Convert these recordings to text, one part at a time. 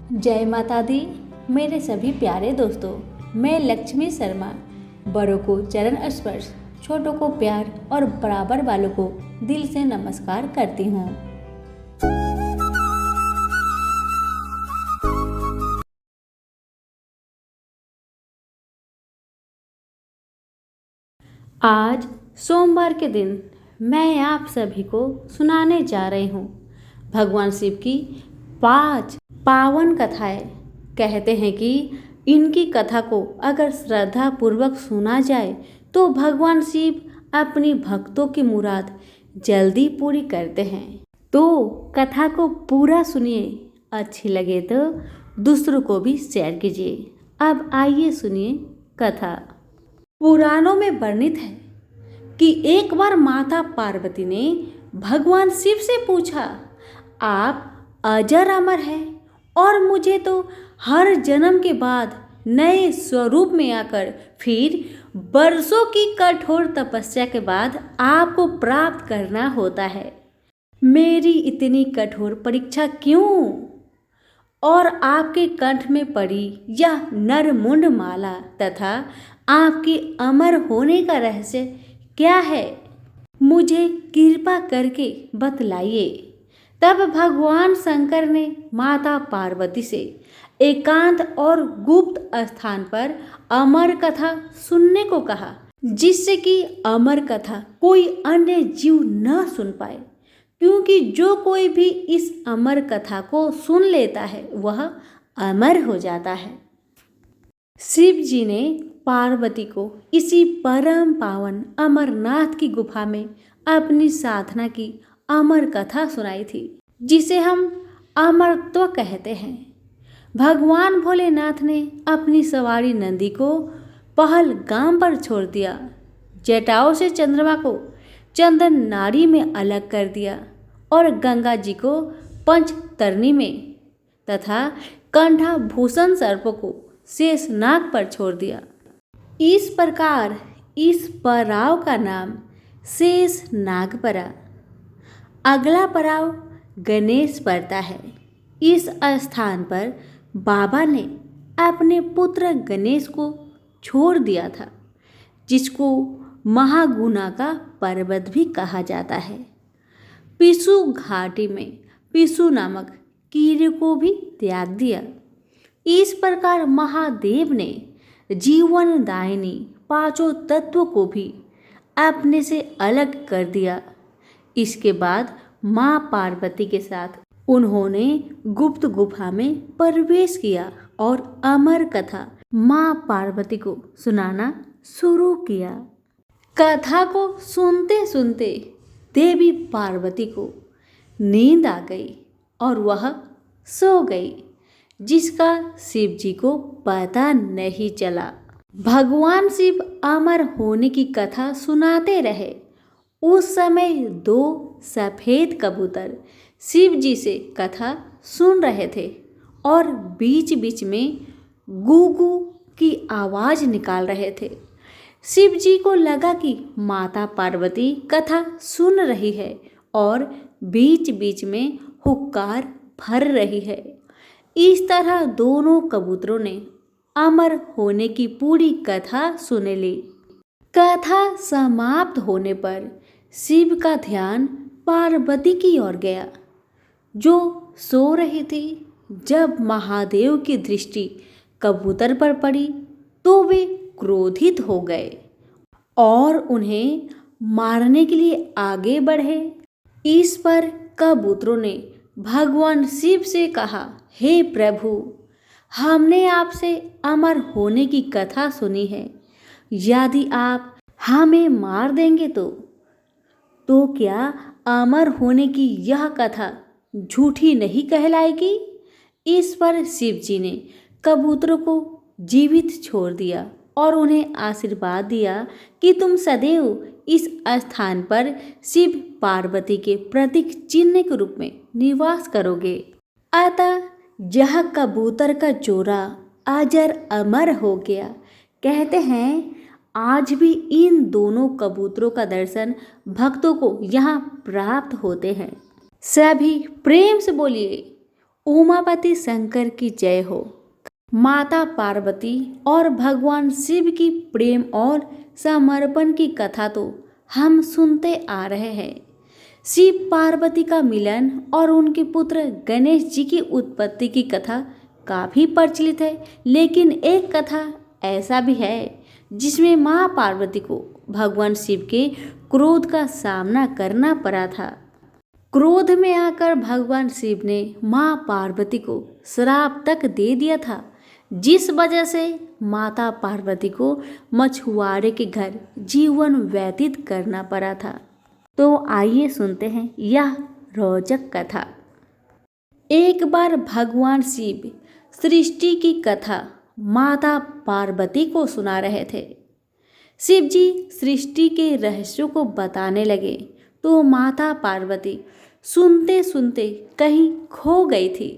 जय माता दी। मेरे सभी प्यारे दोस्तों, मैं लक्ष्मी शर्मा बड़ों को चरण स्पर्श, छोटों को प्यार और बराबर वालों को दिल से नमस्कार करती हूँ। आज सोमवार के दिन मैं आप सभी को सुनाने जा रही हूँ भगवान शिव की 5 पावन कथाएं। कहते हैं कि इनकी कथा को अगर श्रद्धा पूर्वक सुना जाए तो भगवान शिव अपनी भक्तों की मुराद जल्दी पूरी करते हैं। तो कथा को पूरा सुनिए, अच्छी लगे तो दूसरों को भी शेयर कीजिए। अब आइए सुनिए कथा। पुराणों में वर्णित है कि एक बार माता पार्वती ने भगवान शिव से पूछा, आप अजर अमर हैं और मुझे तो हर जन्म के बाद नए स्वरूप में आकर फिर बरसों की कठोर तपस्या के बाद आपको प्राप्त करना होता है। मेरी इतनी कठोर परीक्षा क्यों? और आपके कंठ में पड़ी यह नरमुंड माला तथा आपके अमर होने का रहस्य क्या है? मुझे कृपा करके बतलाइए। तब भगवान शंकर ने माता पार्वती से एकांत और गुप्त स्थान पर अमर कथा सुनने को कहा, जिससे कि अमर कथा कोई अन्य जीव न सुन पाए, क्योंकि जो कोई भी इस अमर कथा को सुन लेता है वह अमर हो जाता है। शिव जी ने पार्वती को इसी परम पावन अमरनाथ की गुफा में अपनी साधना की अमर कथा सुनाई थी, जिसे हम अमरत्व कहते हैं। भगवान भोलेनाथ ने अपनी सवारी नंदी को पहलगाम पर छोड़ दिया, जटाओं से चंद्रमा को चंदन नाड़ी में अलग कर दिया और गंगा जी को पंचतरणी में तथा कंठा भूषण सर्प को शेषनाग पर छोड़ दिया। इस प्रकार इस पड़ाव का नाम शेषनाग पड़ा। अगला पड़ाव गणेश पड़ता है। इस स्थान पर बाबा ने अपने पुत्र गणेश को छोड़ दिया था, जिसको महागुना का पर्वत भी कहा जाता है। पिसु घाटी में पिसु नामक कीड़े को भी त्याग दिया। इस प्रकार महादेव ने जीवनदायिनी पांचों तत्वों को भी अपने से अलग कर दिया। इसके बाद मां पार्वती के साथ उन्होंने गुप्त गुफा में प्रवेश किया और अमर कथा मां पार्वती को सुनाना शुरू किया। कथा को सुनते सुनते देवी पार्वती को नींद आ गई और वह सो गई, जिसका शिव जी को पता नहीं चला। भगवान शिव अमर होने की कथा सुनाते रहे। उस समय 2 सफेद कबूतर शिव जी से कथा सुन रहे थे और बीच बीच में गूगू की आवाज निकाल रहे थे। शिव जी को लगा कि माता पार्वती कथा सुन रही है और बीच बीच में हुक्कार भर रही है। इस तरह दोनों कबूतरों ने अमर होने की पूरी कथा सुन ली। कथा समाप्त होने पर शिव का ध्यान पार्वती की ओर गया, जो सो रही थी। जब महादेव की दृष्टि कबूतर पर पड़ी तो वे क्रोधित हो गए और उन्हें मारने के लिए आगे बढ़े। इस पर कबूतरों ने भगवान शिव से कहा, हे प्रभु, हमने आपसे अमर होने की कथा सुनी है। यदि आप हमें मार देंगे तो क्या अमर होने की यह कथा झूठी नहीं कहलाएगी? इस पर शिव जी ने कबूतरों को जीवित छोड़ दिया और उन्हें आशीर्वाद दिया कि तुम सदैव इस स्थान पर शिव पार्वती के प्रतीक चिन्ह के रूप में निवास करोगे। अतः यह कबूतर का जोड़ा अजर अमर हो गया। कहते हैं आज भी इन दोनों कबूतरों का दर्शन भक्तों को यहाँ प्राप्त होते हैं। सभी प्रेम से बोलिए उमापति शंकर की जय हो। माता पार्वती और भगवान शिव की प्रेम और समर्पण की कथा तो हम सुनते आ रहे हैं। शिव पार्वती का मिलन और उनके पुत्र गणेश जी की उत्पत्ति की कथा काफ़ी प्रचलित है, लेकिन एक कथा ऐसा भी है जिसमें माँ पार्वती को भगवान शिव के क्रोध का सामना करना पड़ा था। क्रोध में आकर भगवान शिव ने माँ पार्वती को श्राप तक दे दिया था, जिस वजह से माता पार्वती को मछुआरे के घर जीवन व्यतीत करना पड़ा था। तो आइए सुनते हैं यह रोचक कथा। एक बार भगवान शिव सृष्टि की कथा माता पार्वती को सुना रहे थे। शिव जी सृष्टि के रहस्यों को बताने लगे तो माता पार्वती सुनते सुनते कहीं खो गई थी।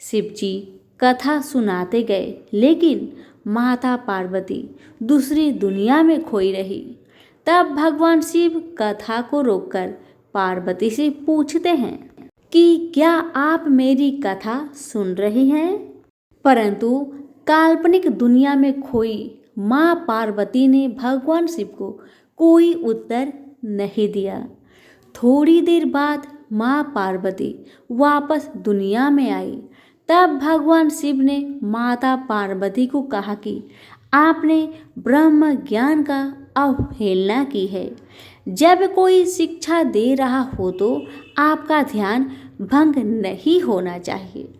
शिव जी कथा सुनाते गए, लेकिन माता पार्वती दूसरी दुनिया में खोई रही। तब भगवान शिव कथा को रोककर पार्वती से पूछते हैं कि क्या आप मेरी कथा सुन रही हैं? परंतु काल्पनिक दुनिया में खोई माँ पार्वती ने भगवान शिव को कोई उत्तर नहीं दिया। थोड़ी देर बाद माँ पार्वती वापस दुनिया में आई। तब भगवान शिव ने माता पार्वती को कहा कि आपने ब्रह्म ज्ञान का अवहेलना की है। जब कोई शिक्षा दे रहा हो तो आपका ध्यान भंग नहीं होना चाहिए।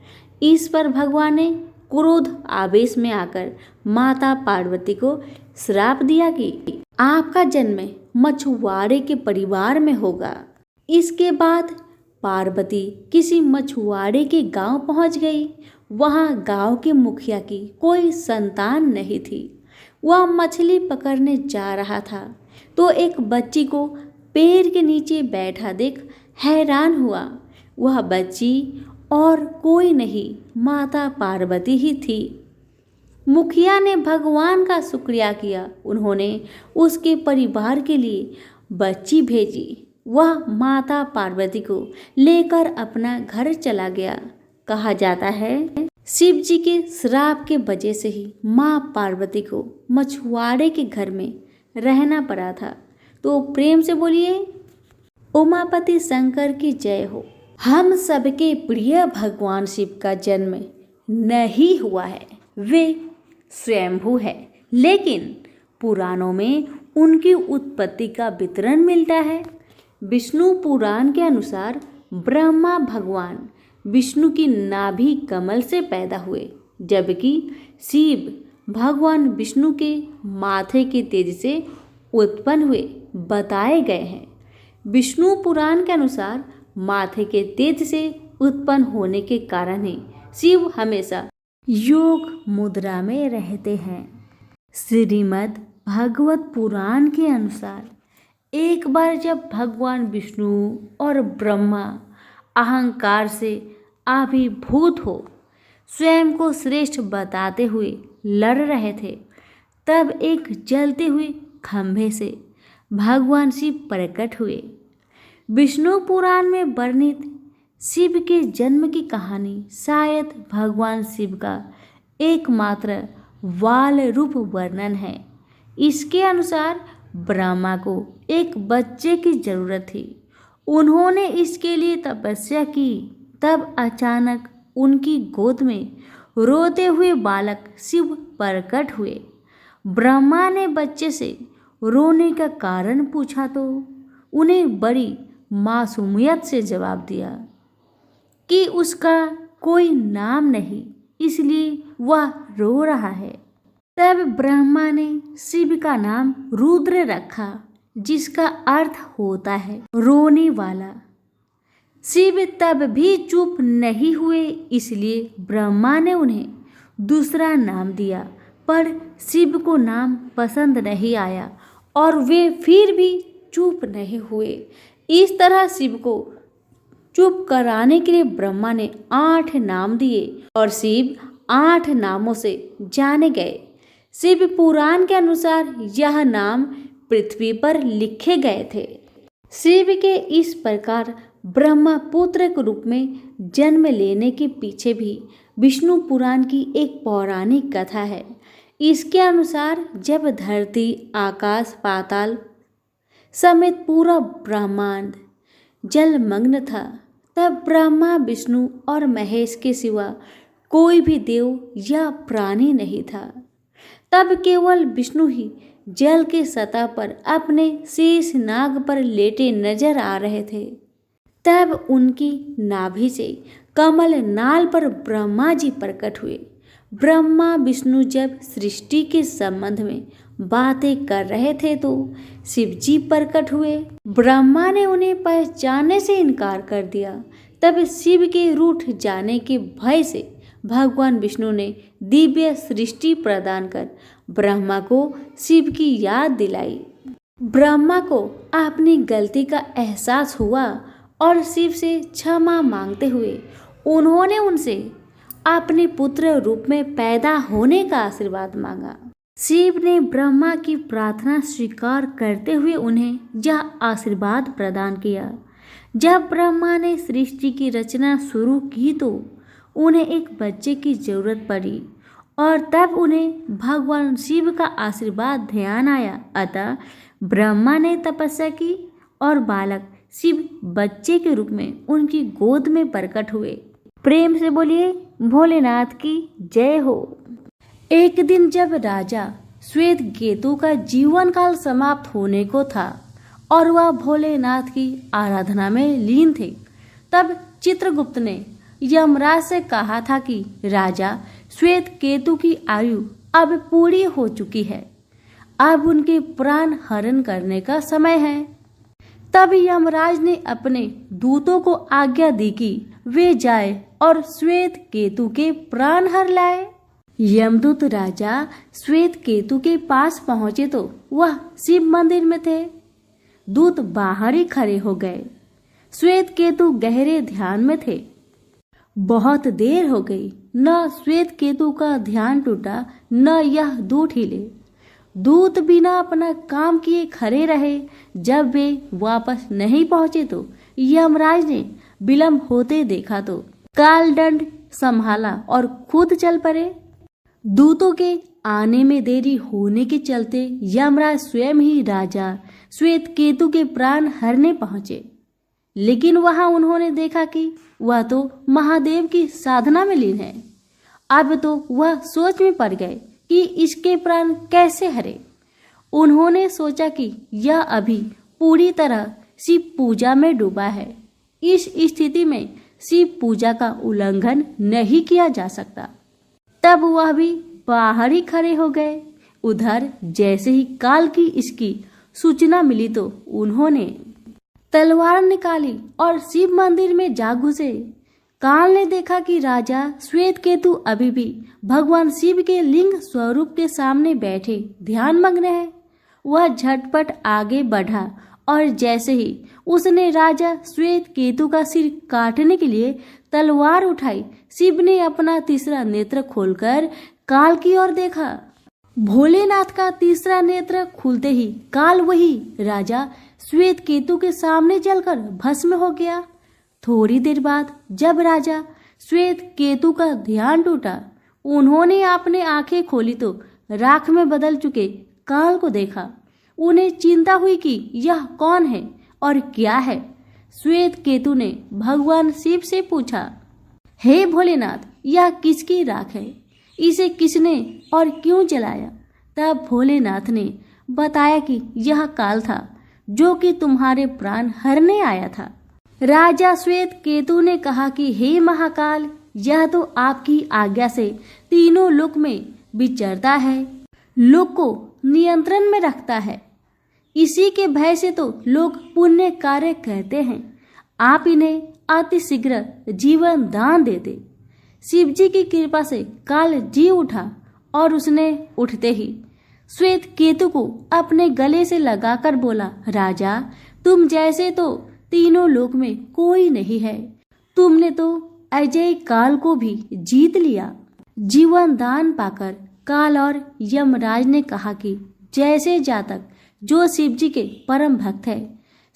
इस पर भगवान ने क्रोध आवेश में आकर माता पार्वती को श्राप दिया कि आपका जन्म मछुआरे के परिवार में होगा। इसके बाद पार्वती किसी मछुआरे के गांव पहुंच गई। वहां गांव के मुखिया की कोई संतान नहीं थी। वह मछली पकड़ने जा रहा था तो एक बच्ची को पेड़ के नीचे बैठा देख हैरान हुआ। वह बच्ची और कोई नहीं, माता पार्वती ही थी। मुखिया ने भगवान का शुक्रिया किया। उन्होंने उसके परिवार के लिए बच्ची भेजी। वह माता पार्वती को लेकर अपना घर चला गया। कहा जाता है शिव जी के श्राप के वजह से ही माँ पार्वती को मछुआरे के घर में रहना पड़ा था। तो प्रेम से बोलिए उमापति शंकर की जय हो। हम सबके प्रिय भगवान शिव का जन्म नहीं हुआ है, वे स्वयंभू है, लेकिन पुराणों में उनकी उत्पत्ति का विवरण मिलता है। विष्णु पुराण के अनुसार ब्रह्मा भगवान विष्णु की नाभि कमल से पैदा हुए, जबकि शिव भगवान विष्णु के माथे के तेज से उत्पन्न हुए बताए गए हैं। विष्णु पुराण के अनुसार माथे के तेज से उत्पन्न होने के कारण ही शिव हमेशा योग मुद्रा में रहते हैं। श्रीमद् भागवत पुराण के अनुसार एक बार जब भगवान विष्णु और ब्रह्मा अहंकार से अभिभूत हो स्वयं को श्रेष्ठ बताते हुए लड़ रहे थे, तब एक जलते हुए खंभे से भगवान शिव प्रकट हुए। विष्णु पुराण में वर्णित शिव के जन्म की कहानी शायद भगवान शिव का एकमात्र बाल रूप वर्णन है। इसके अनुसार ब्रह्मा को एक बच्चे की जरूरत थी। उन्होंने इसके लिए तपस्या की। तब अचानक उनकी गोद में रोते हुए बालक शिव प्रकट हुए। ब्रह्मा ने बच्चे से रोने का कारण पूछा तो उन्हें बड़ी मासूमियत से जवाब दिया कि उसका कोई नाम नहीं, इसलिए वह रो रहा है। तब ब्रह्मा ने शिव का नाम रुद्र रखा, जिसका अर्थ होता है रोने वाला। शिव तब भी चुप नहीं हुए, इसलिए ब्रह्मा ने उन्हें दूसरा नाम दिया, पर शिव को नाम पसंद नहीं आया और वे फिर भी चुप नहीं हुए। इस तरह शिव को चुप कराने के लिए ब्रह्मा ने 8 नाम दिए और शिव 8 नामों से जाने गए। शिव पुराण के अनुसार यह नाम पृथ्वी पर लिखे गए थे। शिव के इस प्रकार ब्रह्मपुत्र के रूप में जन्म लेने के पीछे भी विष्णु पुराण की एक पौराणिक कथा है। इसके अनुसार जब धरती, आकाश, पाताल समेत पूरा ब्रह्मांड जलमग्न था, तब ब्रह्मा, विष्णु और महेश के सिवा कोई भी देव या प्राणी नहीं था। तब केवल विष्णु ही जल के सतह पर अपने शेष नाग पर लेटे नजर आ रहे थे। तब उनकी नाभि से कमल नाल पर ब्रह्मा जी प्रकट हुए। ब्रह्मा विष्णु जब सृष्टि के संबंध में बातें कर रहे थे तो शिव जी प्रकट हुए। ब्रह्मा ने उन्हें पहचानने से इनकार कर दिया। तब शिव के रूठ जाने के भय से भगवान विष्णु ने दिव्य सृष्टि प्रदान कर ब्रह्मा को शिव की याद दिलाई। ब्रह्मा को अपनी गलती का एहसास हुआ और शिव से क्षमा मांगते हुए उन्होंने उनसे अपने पुत्र रूप में पैदा होने का आशीर्वाद मांगा। शिव ने ब्रह्मा की प्रार्थना स्वीकार करते हुए उन्हें यह आशीर्वाद प्रदान किया। जब ब्रह्मा ने सृष्टि की रचना शुरू की तो उन्हें एक बच्चे की जरूरत पड़ी और तब उन्हें भगवान शिव का आशीर्वाद ध्यान आया। अतः ब्रह्मा ने तपस्या की और बालक शिव बच्चे के रूप में उनकी गोद में प्रकट हुए। प्रेम से बोलिए भोलेनाथ की जय हो। एक दिन जब राजा श्वेत केतु का जीवन काल समाप्त होने को था और वह भोलेनाथ की आराधना में लीन थे, तब चित्रगुप्त ने यमराज से कहा था कि राजा श्वेत केतु की आयु अब पूरी हो चुकी है, अब उनके प्राण हरण करने का समय है। तब यमराज ने अपने दूतों को आज्ञा दी कि वे जाए और श्वेत केतु के प्राण हर लाए। यमदूत राजा श्वेत केतु के पास पहुंचे तो वह शिव मंदिर में थे। दूत बाहर ही खड़े हो गए। श्वेत केतु गहरे ध्यान में थे। बहुत देर हो गई, न श्वेत केतु का ध्यान टूटा न यह दूत हिले। दूत बिना अपना काम किए खड़े रहे। जब वे वापस नहीं पहुंचे तो यमराज ने विलंब होते देखा तो कालदंड संभाला और खुद चल पड़े। दूतों के आने में देरी होने के चलते यमराज स्वयं ही राजा श्वेत केतु के प्राण हरने पहुंचे, लेकिन वहां उन्होंने देखा कि वह तो महादेव की साधना में लीन है। अब तो वह सोच में पड़ गए कि इसके प्राण कैसे हरे। उन्होंने सोचा कि यह अभी पूरी तरह शिव पूजा में डूबा है। इस स्थिति में शिव पूजा का उल्लंघन नहीं किया जा सकता। तब वह भी बाहर ही खड़े हो गए। उधर जैसे ही काल की इसकी सूचना मिली तो उन्होंने तलवार निकाली और शिव मंदिर में जा घुसे। काल ने देखा कि राजा श्वेत केतु अभी भी भगवान शिव के लिंग स्वरूप के सामने बैठे ध्यान मग्न है। वह झटपट आगे बढ़ा और जैसे ही उसने राजा श्वेत केतु का सिर काटने के लिए तलवार उठाई, शिव ने अपना तीसरा नेत्र खोलकर काल की ओर देखा। भोलेनाथ का तीसरा नेत्र खुलते ही काल वही राजा श्वेत केतु के सामने जलकर भस्म हो गया। थोड़ी देर बाद जब राजा श्वेत केतु का ध्यान टूटा, उन्होंने अपने आंखें खोली तो राख में बदल चुके काल को देखा। उन्हें चिंता हुई कि यह कौन है और क्या है। श्वेत केतु ने भगवान शिव से पूछा, हे भोलेनाथ, यह किसकी राख है? इसे किसने और क्यों जलाया? तब भोलेनाथ ने बताया कि यह काल था जो कि तुम्हारे प्राण हरने आया था। राजा श्वेत केतु ने कहा कि हे महाकाल, यह तो आपकी आज्ञा से तीनों लोक में विचरता है, लोक को नियंत्रण में रखता है। इसी के भय से तो लोग पुण्य कार्य करते हैं। आप इन्हें अति शीघ्र जीवन दान दे दे। शिव जी की कृपा से काल जी उठा और उसने उठते ही श्वेत केतु को अपने गले से लगाकर बोला, राजा, तुम जैसे तो तीनों लोक में कोई नहीं है। तुमने तो अजय काल को भी जीत लिया। जीवन दान पाकर काल और यमराज ने कहा कि जैसे जातक जो शिव जी के परम भक्त है,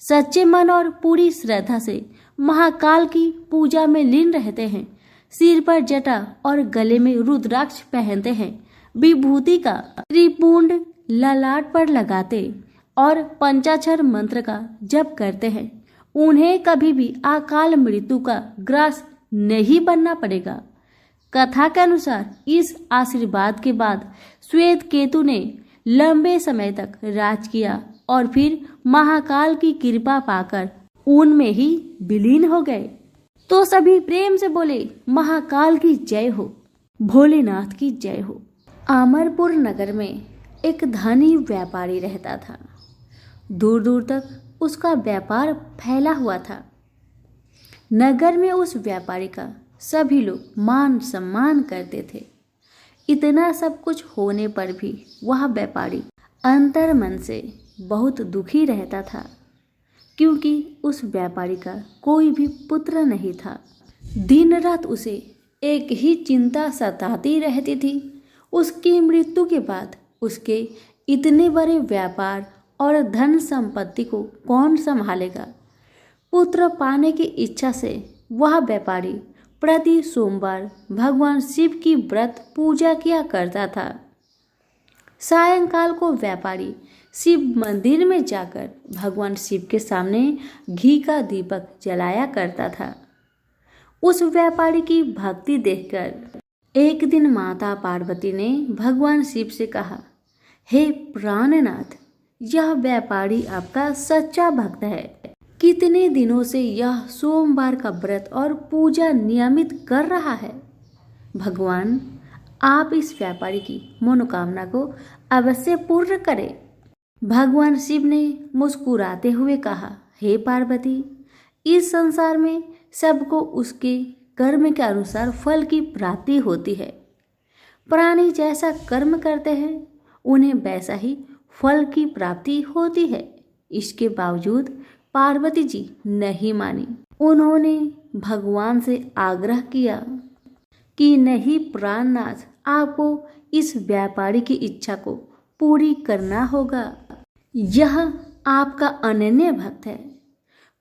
सच्चे मन और पूरी श्रद्धा से महाकाल की पूजा में लीन रहते हैं, सिर पर जटा और गले में रुद्राक्ष पहनते हैं, विभूति का त्रिपुंड ललाट पर लगाते और पंचाक्षर मंत्र का जप करते हैं, उन्हें कभी भी अकाल मृत्यु का ग्रास नहीं बनना पड़ेगा। कथा के अनुसार इस आशीर्वाद के बाद श्वेत केतु ने लंबे समय तक राज किया और फिर महाकाल की कृपा पाकर उनमें ही विलीन हो गए। तो सभी प्रेम से बोले महाकाल की जय हो, भोलेनाथ की जय हो। अमरपुर नगर में एक धनी व्यापारी रहता था। दूर दूर तक उसका व्यापार फैला हुआ था। नगर में उस व्यापारी का सभी लोग मान सम्मान करते थे। इतना सब कुछ होने पर भी वह व्यापारी अंतर मन से बहुत दुखी रहता था, क्योंकि उस व्यापारी का कोई भी पुत्र नहीं था। दिन रात उसे एक ही चिंता सताती रहती थी, उसकी मृत्यु के बाद उसके इतने बड़े व्यापार और धन संपत्ति को कौन संभालेगा। पुत्र पाने की इच्छा से वह व्यापारी प्रति सोमवार भगवान शिव की व्रत पूजा किया करता था। सायंकाल को व्यापारी शिव मंदिर में जाकर भगवान शिव के सामने घी का दीपक जलाया करता था। उस व्यापारी की भक्ति देखकर एक दिन माता पार्वती ने भगवान शिव से कहा, हे प्राणनाथ, यह व्यापारी आपका सच्चा भक्त है। कितने दिनों से यह सोमवार का व्रत और पूजा नियमित कर रहा है। भगवान, आप इस व्यापारी की मनोकामना को अवश्य पूर्ण करें। भगवान शिव ने मुस्कुराते हुए कहा, हे पार्वती, इस संसार में सबको उसके कर्म के अनुसार फल की प्राप्ति होती है। प्राणी जैसा कर्म करते हैं उन्हें वैसा ही फल की प्राप्ति होती है। इसके बावजूद पार्वती जी नहीं मानी। उन्होंने भगवान से आग्रह किया कि नहीं प्राणनाथ, आपको इस व्यापारी की इच्छा को पूरी करना होगा। यह आपका अनन्य भक्त है,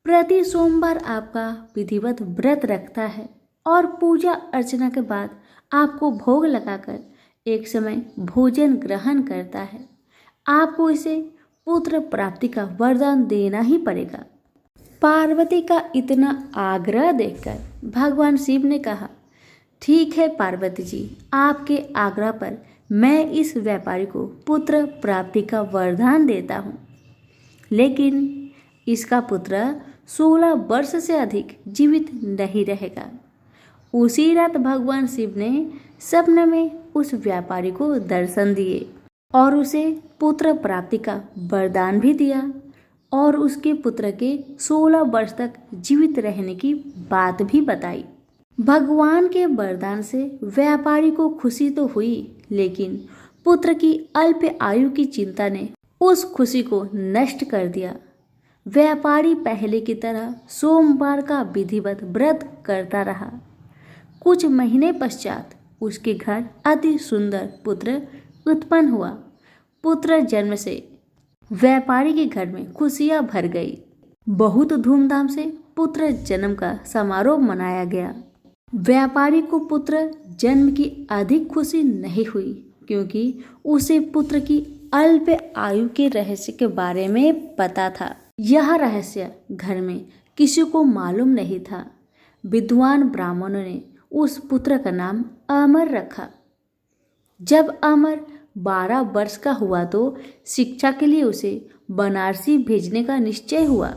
प्रति सोमवार आपका विधिवत व्रत रखता है और पूजा अर्चना के बाद आपको भोग लगाकर एक समय भोजन ग्रहण करता है। आपको इसे पुत्र प्राप्ति का वरदान देना ही पड़ेगा। पार्वती का इतना आग्रह देखकर भगवान शिव ने कहा, ठीक है पार्वती जी, आपके आग्रह पर मैं इस व्यापारी को पुत्र प्राप्ति का वरदान देता हूँ, लेकिन इसका पुत्र 16 वर्ष से अधिक जीवित नहीं रहेगा। उसी रात भगवान शिव ने स्वप्न में उस व्यापारी को दर्शन दिए और उसे पुत्र प्राप्ति का वरदान भी दिया और उसके पुत्र के 16 वर्ष तक जीवित रहने की बात भी बताई। भगवान के वरदान से व्यापारी को खुशी तो हुई, लेकिन पुत्र की अल्प आयु की चिंता ने उस खुशी को नष्ट कर दिया। व्यापारी पहले की तरह सोमवार का विधिवत व्रत करता रहा। कुछ महीने पश्चात उसके घर अति सुंदर पुत्र उत्पन्न हुआ। पुत्र जन्म से व्यापारी के घर में खुशियां भर गई। बहुत धूमधाम से पुत्र जन्म का समारोह मनाया गया। व्यापारी को पुत्र जन्म की अधिक खुशी नहीं हुई, क्योंकि उसे पुत्र की अल्प आयु के रहस्य के बारे में पता था। यह रहस्य घर में किसी को मालूम नहीं था। विद्वान ब्राह्मणों ने उस पुत्र का नाम अमर रखा। जब अमर 12 वर्ष का हुआ तो शिक्षा के लिए उसे बनारसी भेजने का निश्चय हुआ।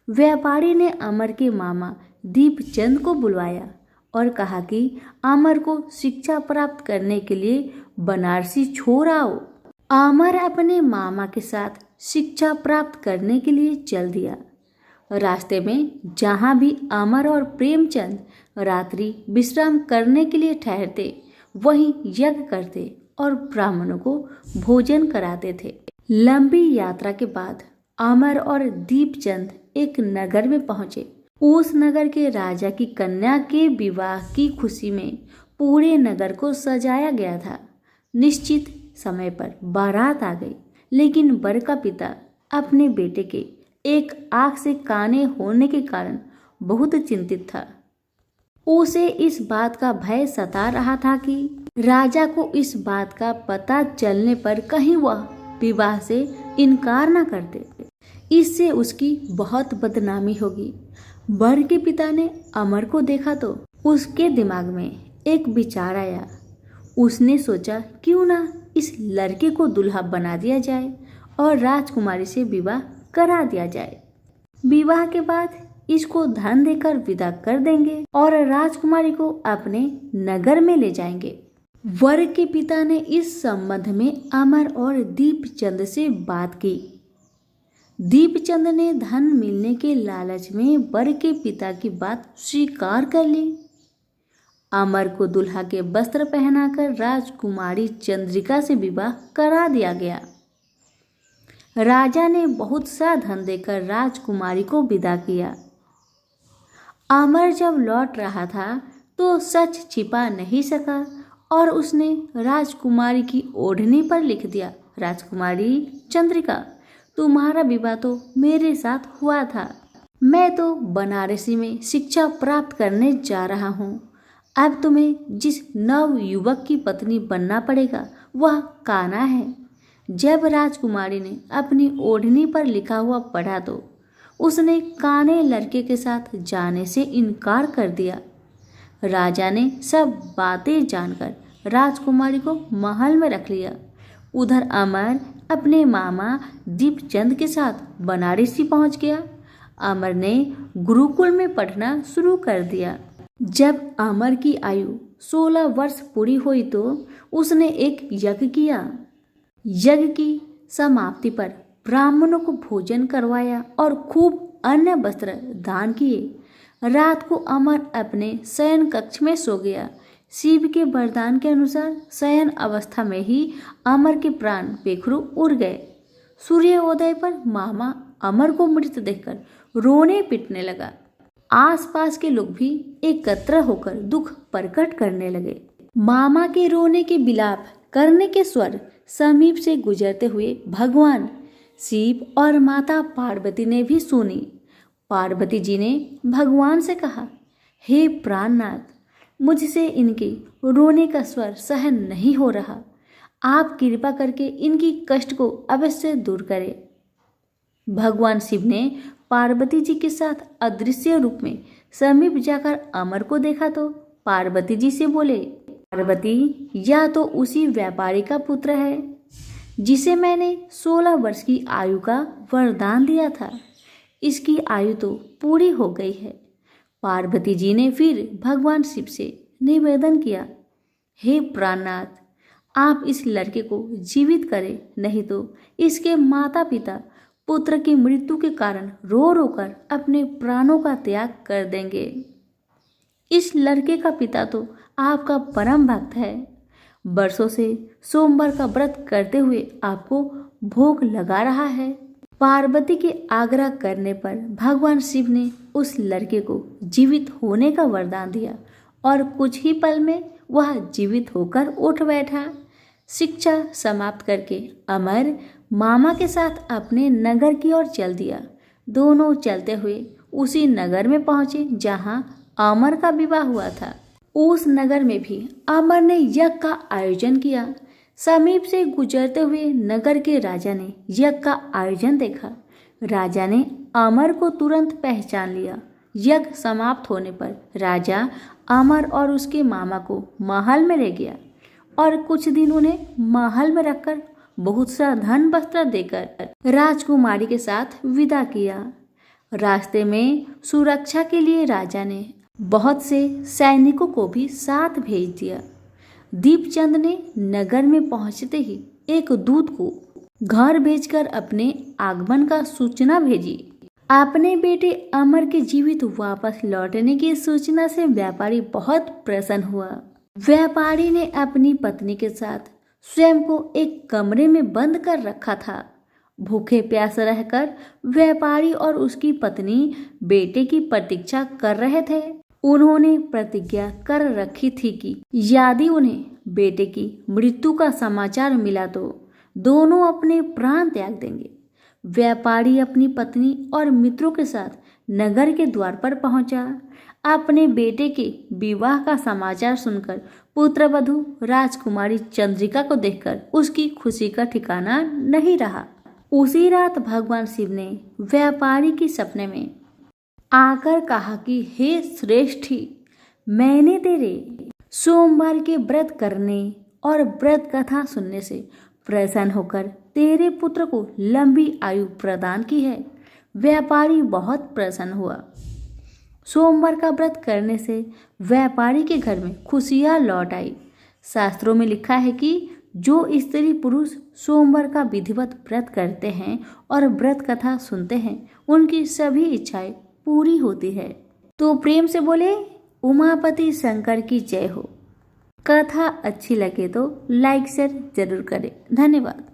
व्यापारी ने अमर के मामा दीपचंद को बुलवाया और कहा कि अमर को शिक्षा प्राप्त करने के लिए बनारसी छोड़ आओ। अमर अपने मामा के साथ शिक्षा प्राप्त करने के लिए चल दिया। रास्ते में जहाँ भी अमर और प्रेमचंद रात्रि विश्राम करने के लिए ठहरते, वहीं यज्ञ करते और ब्राह्मणों को भोजन कराते थे। लंबी यात्रा के बाद अमर और दीपचंद एक नगर में पहुंचे। उस नगर के राजा की कन्या के विवाह की खुशी में पूरे नगर को सजाया गया था। निश्चित समय पर बारात आ गई, लेकिन वर का पिता अपने बेटे के एक आंख से काने होने के कारण बहुत चिंतित था। उसे इस बात का भय सता रहा था कि राजा को इस बात का पता चलने पर कहीं वह विवाह से इनकार न कर दे। इससे उसकी बहुत बदनामी होगी। वर के पिता ने अमर को देखा तो उसके दिमाग में एक विचार आया। उसने सोचा क्यों ना इस लड़के को दूल्हा बना दिया जाए और राजकुमारी से विवाह करा दिया जाए। विवाह के बाद इसको धन देकर विदा कर देंगे और राजकुमारी को अपने नगर में ले जाएंगे। वर के पिता ने इस संबंध में अमर और दीपचंद से बात की। दीपचंद ने धन मिलने के लालच में वर के पिता की बात स्वीकार कर ली। अमर को दुल्हा के वस्त्र पहनाकर राजकुमारी चंद्रिका से विवाह करा दिया गया। राजा ने बहुत सा धन देकर राजकुमारी को विदा किया। अमर जब लौट रहा था तो सच छिपा नहीं सका और उसने राजकुमारी की ओढ़नी पर लिख दिया, राजकुमारी चंद्रिका, तुम्हारा विवाह तो मेरे साथ हुआ था। मैं तो बनारसी में शिक्षा प्राप्त करने जा रहा हूँ। अब तुम्हें जिस नव युवक की पत्नी बनना पड़ेगा वह कान्हा है। जब राजकुमारी ने अपनी ओढ़नी पर लिखा हुआ पढ़ा तो उसने काने लड़के के साथ जाने से इनकार कर दिया। राजा ने सब बातें जानकर राजकुमारी को महल में रख लिया। उधर अमर अपने मामा दीपचंद के साथ बनारसी पहुंच गया। अमर ने गुरुकुल में पढ़ना शुरू कर दिया। जब अमर की आयु 16 वर्ष पूरी हुई तो उसने एक यज्ञ किया। यज्ञ की समाप्ति पर ब्राह्मणों को भोजन करवाया और खूब अन्य वस्त्र दान किए। रात को अमर अपने शयन कक्ष में सो गया। शिव के वरदान के अनुसार शयन अवस्था में ही अमर के प्राण पेखरू उड़ गए। सूर्योदय पर मामा अमर को मृत देखकर रोने पिटने लगा। आसपास के लोग भी एकत्र होकर दुख प्रकट करने लगे। मामा के रोने के विलाप करने के स्वर समीप से गुजरते हुए भगवान शिव और माता पार्वती ने भी सुनी। पार्वती जी ने भगवान से कहा, हे प्राणनाथ, मुझसे इनके रोने का स्वर सहन नहीं हो रहा। आप कृपा करके इनकी कष्ट को अवश्य दूर करें। भगवान शिव ने पार्वती जी के साथ अदृश्य रूप में समीप जाकर अमर को देखा तो पार्वती जी से बोले, पार्वती, यह तो उसी व्यापारी का पुत्र है जिसे मैंने 16 वर्ष की आयु का वरदान दिया था। इसकी आयु तो पूरी हो गई है। पार्वती जी ने फिर भगवान शिव से निवेदन किया, हे प्राणनाथ, आप इस लड़के को जीवित करें, नहीं तो इसके माता पिता पुत्र की मृत्यु के कारण रो रो कर अपने प्राणों का त्याग कर देंगे। इस लड़के का पिता तो आपका परम भक्त है। वर्षों से सोमवार का व्रत करते हुए आपको भोग लगा रहा है। पार्वती के आग्रह करने पर भगवान शिव ने उस लड़के को जीवित होने का वरदान दिया और कुछ ही पल में वह जीवित होकर उठ बैठा। शिक्षा समाप्त करके अमर मामा के साथ अपने नगर की ओर चल दिया। दोनों चलते हुए उसी नगर में पहुंचे जहां अमर का विवाह हुआ था। उस नगर में भी अमर ने यज्ञ का आयोजन किया। समीप से गुजरते हुए नगर के राजा ने यज्ञ का आयोजन देखा। राजा ने अमर को तुरंत पहचान लिया। यज्ञ समाप्त होने पर राजा अमर और उसके मामा को महल में ले गया और कुछ दिन उन्हें महल में रखकर बहुत सा धन वस्त्र देकर राजकुमारी के साथ विदा किया। रास्ते में सुरक्षा के लिए राजा ने बहुत से सैनिकों को भी साथ भेज दिया। दीपचंद ने नगर में पहुंचते ही एक दूत को घर भेजकर अपने आगमन का सूचना भेजी। अपने बेटे अमर के जीवित वापस लौटने की सूचना से व्यापारी बहुत प्रसन्न हुआ। व्यापारी ने अपनी पत्नी के साथ स्वयं को एक कमरे में बंद कर रखा था। भूखे प्यासे रहकर व्यापारी और उसकी पत्नी बेटे की प्रतीक्षा कर रहे थे। उन्होंने प्रतिज्ञा कर रखी थी कि यदि उन्हें बेटे की मृत्यु का समाचार मिला तो दोनों अपने प्राण त्याग देंगे। व्यापारी अपनी पत्नी और मित्रों के साथ नगर के द्वार पर पहुंचा। अपने बेटे के विवाह का समाचार सुनकर पुत्रवधू राजकुमारी चंद्रिका को देखकर उसकी खुशी का ठिकाना नहीं रहा। उसी रात भगवान शिव ने व्यापारी के सपने में आकर कहा कि हे श्रेष्ठी, मैंने तेरे सोमवार के व्रत करने और व्रत कथा सुनने से प्रसन्न होकर तेरे पुत्र को लंबी आयु प्रदान की है। व्यापारी बहुत प्रसन्न हुआ। सोमवार का व्रत करने से व्यापारी के घर में खुशियां लौट आई। शास्त्रों में लिखा है कि जो स्त्री पुरुष सोमवार का विधिवत व्रत करते हैं और व्रत कथा सुनते हैं, उनकी सभी इच्छाएं पूरी होती है। तो प्रेम से बोले उमापति शंकर की जय हो। कथा अच्छी लगे तो लाइक शेयर जरूर करें। धन्यवाद।